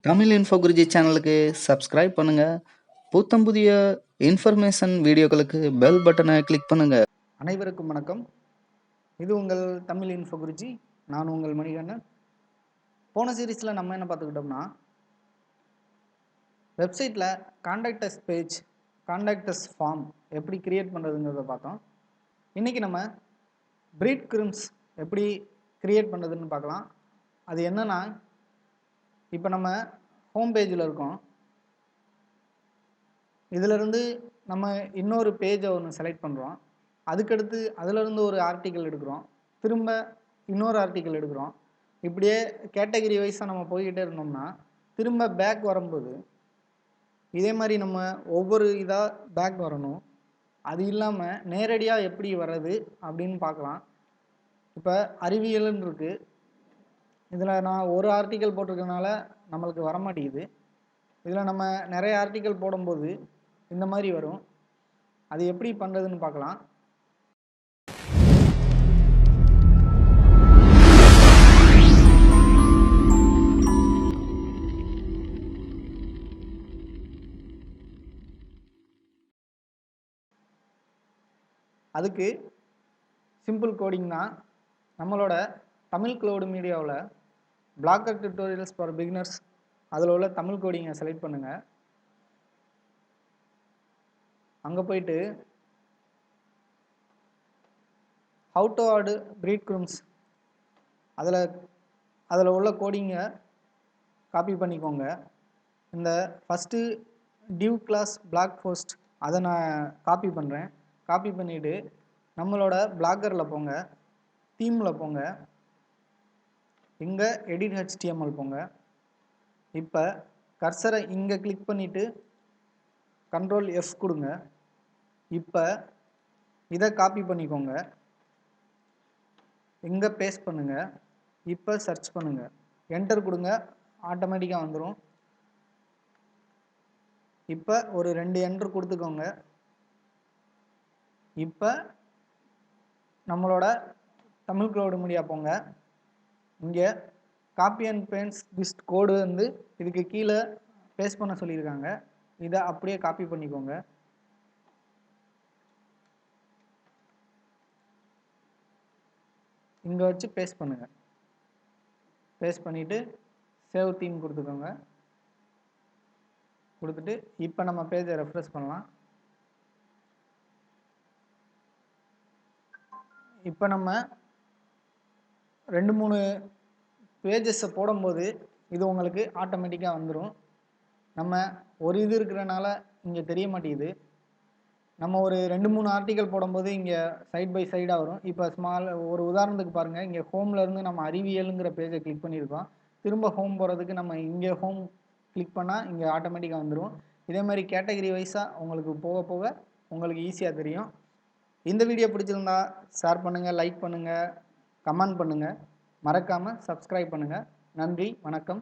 Tamil info Guruji சேனலுக்கு subscribe பண்ணுங்க. புத்தம் புதிய இன்ஃபர்மேஷன் வீடியோக்களுக்கு பெல் பட்டனை கிளிக் பண்ணுங்க. அனைவருக்கும் வணக்கம். இது உங்கள் தமிழ் இன்ஃபோ குருஜி. நான் உங்கள் மணிகண்டன். போன சீரீஸில் நம்ம என்ன பார்த்துக்கிட்டோம்னா, வெப்சைட்டில் கான்டாக்டஸ் பேஜ், கான்டாக்டஸ் ஃபார்ம் எப்படி கிரியேட் பண்ணுறதுங்கிறத பார்த்தோம். இன்றைக்கி நம்ம பிரீட் கிரிம்ஸ் எப்படி கிரியேட் பண்ணுறதுன்னு பார்க்கலாம். அது என்னன்னா, இப்போ நம்ம ஹோம் பேஜில் இருக்கோம். இதிலிருந்து நம்ம இன்னொரு பேஜை ஒன்று செலக்ட் பண்ணுறோம். அதுக்கடுத்து அதிலிருந்து ஒரு ஆர்டிக்கல் எடுக்கிறோம், திரும்ப இன்னொரு ஆர்டிக்கல் எடுக்கிறோம். இப்படியே கேட்டகரி வைஸாக நம்ம போய்கிட்டே இருந்தோம்னா திரும்ப பேக் வரும்போது இதே மாதிரி நம்ம ஒவ்வொரு இதாக பேக் வரணும். அது இல்லாமல் நேரடியாக எப்படி வர்றது அப்படின்னு பார்க்கலாம். இப்போ அறிவியல்னு இருக்குது. இதில் நான் ஒரு ஆர்டிக்கல் போட்டிருக்கனால நம்மளுக்கு வரமாட்டேங்குது. இதில் நம்ம நிறைய ஆர்டிக்கல் போடும்போது இந்த மாதிரி வரும். அது எப்படி பண்ணுறதுன்னு பார்க்கலாம். அதுக்கு சிம்பிள் கோடிங் தான். நம்மளோட தமிழ் க்ளவுட் மீடியாவில் பிளாக்கர் டியூட்டோரியல்ஸ் ஃபார் பிகினர்ஸ் அதில் உள்ள தமிழ் கோடிங்கை செலக்ட் பண்ணுங்கள். அங்கே போயிட்டு how to add breadcrumbs அதில் உள்ள கோடிங்கை காப்பி பண்ணிக்கோங்க. இந்த first div class blog post அதை நான் காப்பி பண்ணுறேன். காப்பி பண்ணிவிட்டு நம்மளோட பிளாக்கரில் போங்க, தீமில் போங்க, இங்கே எடிட் ஹெச்டிஎம்எல் போங்க. இப்போ கர்சரை இங்கே கிளிக் பண்ணிவிட்டு கண்ட்ரோல் எஃப் கொடுங்க. இப்போ இதை காப்பி பண்ணிக்கோங்க, இங்கே பேஸ்ட் பண்ணுங்கள். இப்போ சர்ச் பண்ணுங்கள், என்டர் கொடுங்க, ஆட்டோமேட்டிக்காக வந்துடும். இப்போ ஒரு 2 என்டர் கொடுத்துக்கோங்க. இப்போ நம்மளோட தமிழ் க்ளவுட் மீடியா போங்க. இங்கே காப்பி அண்ட் பேஸ்ட் திஸ் கோடு வந்து இதுக்கு கீழே பேஸ்ட் பண்ண சொல்லியிருக்காங்க. இதை அப்படியே காப்பி பண்ணிக்கோங்க. இங்கே வச்சு பேஸ்ட் பண்ணுங்கள். பேஸ்ட் பண்ணிவிட்டு சேவ் தீம் கொடுத்துக்கோங்க. கொடுத்துட்டு இப்போ நம்ம பேஜை ரெஃப்ரெஷ் பண்ணலாம். இப்போ நம்ம 2-3 பேஜஸை போடும்போது இது உங்களுக்கு ஆட்டோமேட்டிக்காக வந்துடும். நம்ம ஒரு இது இருக்கிறனால இங்கே தெரிய மாட்டேங்குது. நம்ம ஒரு 2-3 ஆர்டிக்கல் போடும்போது இங்கே சைட் பை சைடாக வரும். இப்போ ஒரு உதாரணத்துக்கு பாருங்கள், இங்கே ஹோம்லேருந்து நம்ம அறிவியலுங்கிற பேஜை கிளிக் பண்ணியிருக்கோம். திரும்ப ஹோம் போகிறதுக்கு நம்ம இங்கே ஹோம் கிளிக் பண்ணால் இங்கே ஆட்டோமேட்டிக்காக வந்துடும். இதே மாதிரி கேட்டகரி வைஸாக உங்களுக்கு போக போக உங்களுக்கு ஈஸியாக தெரியும். இந்த வீடியோ பிடிச்சிருந்தா ஷேர் பண்ணுங்கள், லைக் பண்ணுங்கள், கமெண்ட் பண்ணுங்கள். மறக்காமல் சப்ஸ்கிரைப் பண்ணுங்கள். நன்றி, வணக்கம்.